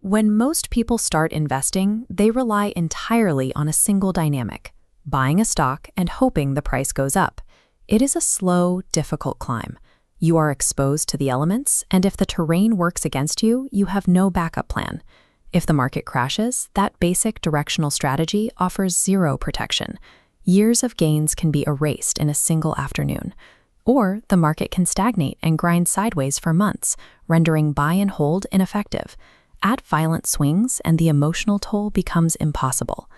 When most people start investing, they rely entirely on a single dynamic, buying a stock and hoping the price goes up. It is a slow, difficult climb. You are exposed to the elements, and if the terrain works against you, you have no backup plan. If the market crashes, that basic directional strategy offers zero protection. Years of gains can be erased in a single afternoon. Or the market can stagnate and grind sideways for months, rendering buy and hold ineffective. Add violent swings, and the emotional toll becomes impossible.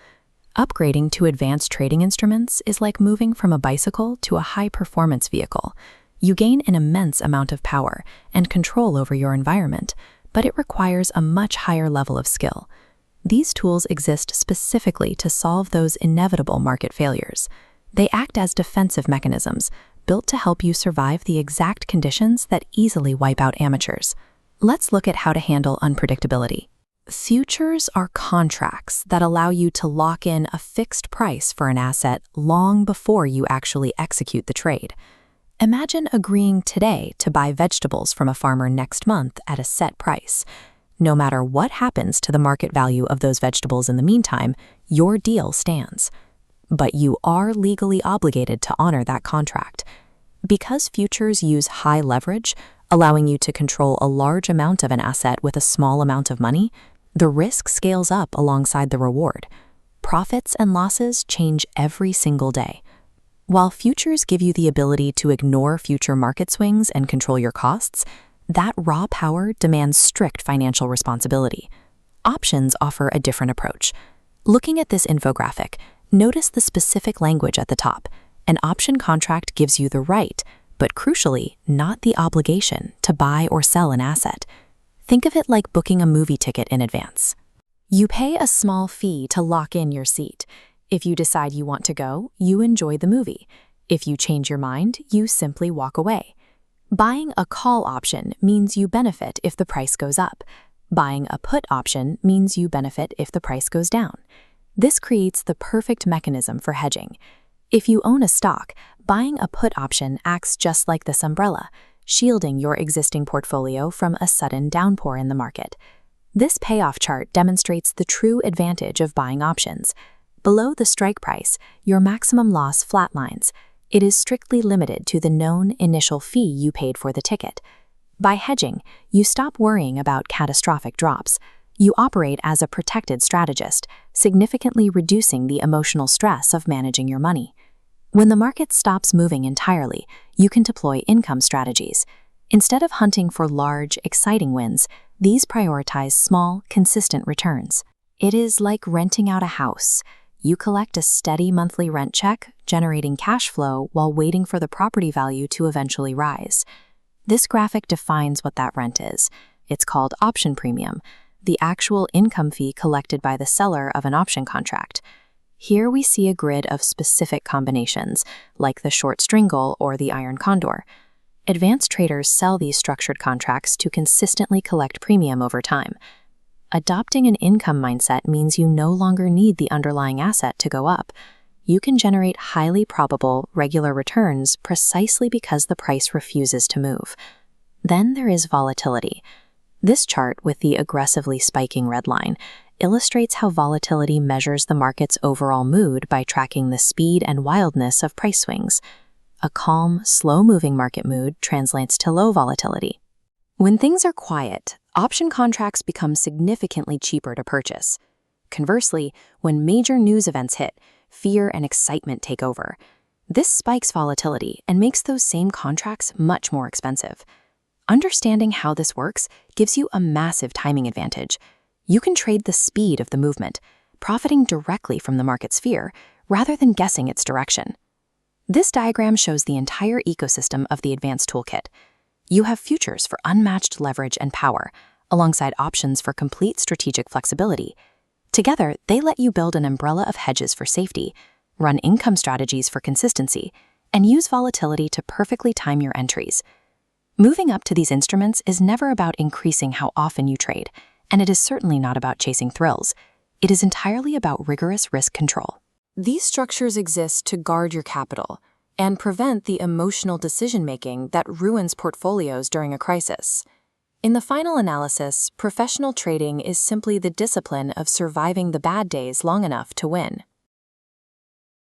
Upgrading to advanced trading instruments is like moving from a bicycle to a high-performance vehicle. You gain an immense amount of power and control over your environment, but it requires a much higher level of skill. These tools exist specifically to solve those inevitable market failures. They act as defensive mechanisms, built to help you survive the exact conditions that easily wipe out amateurs. Let's look at how to handle unpredictability. Futures are contracts that allow you to lock in a fixed price for an asset long before you actually execute the trade. Imagine agreeing today to buy vegetables from a farmer next month at a set price. No matter what happens to the market value of those vegetables in the meantime, your deal stands. But you are legally obligated to honor that contract. Because futures use high leverage, allowing you to control a large amount of an asset with a small amount of money, the risk scales up alongside the reward. Profits and losses change every single day. While futures give you the ability to ignore future market swings and control your costs, that raw power demands strict financial responsibility. Options offer a different approach. Looking at this infographic, notice the specific language at the top. An option contract gives you the right, but crucially, not the obligation, to buy or sell an asset. Think of it like booking a movie ticket in advance. You pay a small fee to lock in your seat. If you decide you want to go, you enjoy the movie. If you change your mind, you simply walk away. Buying a call option means you benefit if the price goes up. Buying a put option means you benefit if the price goes down. This creates the perfect mechanism for hedging. If you own a stock, buying a put option acts just like this umbrella, shielding your existing portfolio from a sudden downpour in the market. This payoff chart demonstrates the true advantage of buying options. Below the strike price, your maximum loss flatlines. It is strictly limited to the known initial fee you paid for the ticket. By hedging, you stop worrying about catastrophic drops. You operate as a protected strategist, significantly reducing the emotional stress of managing your money. When the market stops moving entirely, you can deploy income strategies. Instead of hunting for large, exciting wins, these prioritize small, consistent returns. It is like renting out a house. You collect a steady monthly rent check, generating cash flow while waiting for the property value to eventually rise. This graphic defines what that rent is. It's called option premium, the actual income fee collected by the seller of an option contract. Here we see a grid of specific combinations, like the short stringle or the iron condor. Advanced traders sell these structured contracts to consistently collect premium over time. Adopting an income mindset means you no longer need the underlying asset to go up. You can generate highly probable, regular returns precisely because the price refuses to move. Then there is volatility. This chart, with the aggressively spiking red line, illustrates how volatility measures the market's overall mood by tracking the speed and wildness of price swings. A calm, slow-moving market mood translates to low volatility. When things are quiet, option contracts become significantly cheaper to purchase. Conversely, when major news events hit, fear and excitement take over. This spikes volatility and makes those same contracts much more expensive. Understanding how this works gives you a massive timing advantage. You can trade the speed of the movement, profiting directly from the market's fear, rather than guessing its direction. This diagram shows the entire ecosystem of the Advanced Toolkit. You have futures for unmatched leverage and power, alongside options for complete strategic flexibility. Together, they let you build an umbrella of hedges for safety, run income strategies for consistency, and use volatility to perfectly time your entries. Moving up to these instruments is never about increasing how often you trade, and it is certainly not about chasing thrills. It is entirely about rigorous risk control. These structures exist to guard your capital and prevent the emotional decision-making that ruins portfolios during a crisis. In the final analysis, professional trading is simply the discipline of surviving the bad days long enough to win.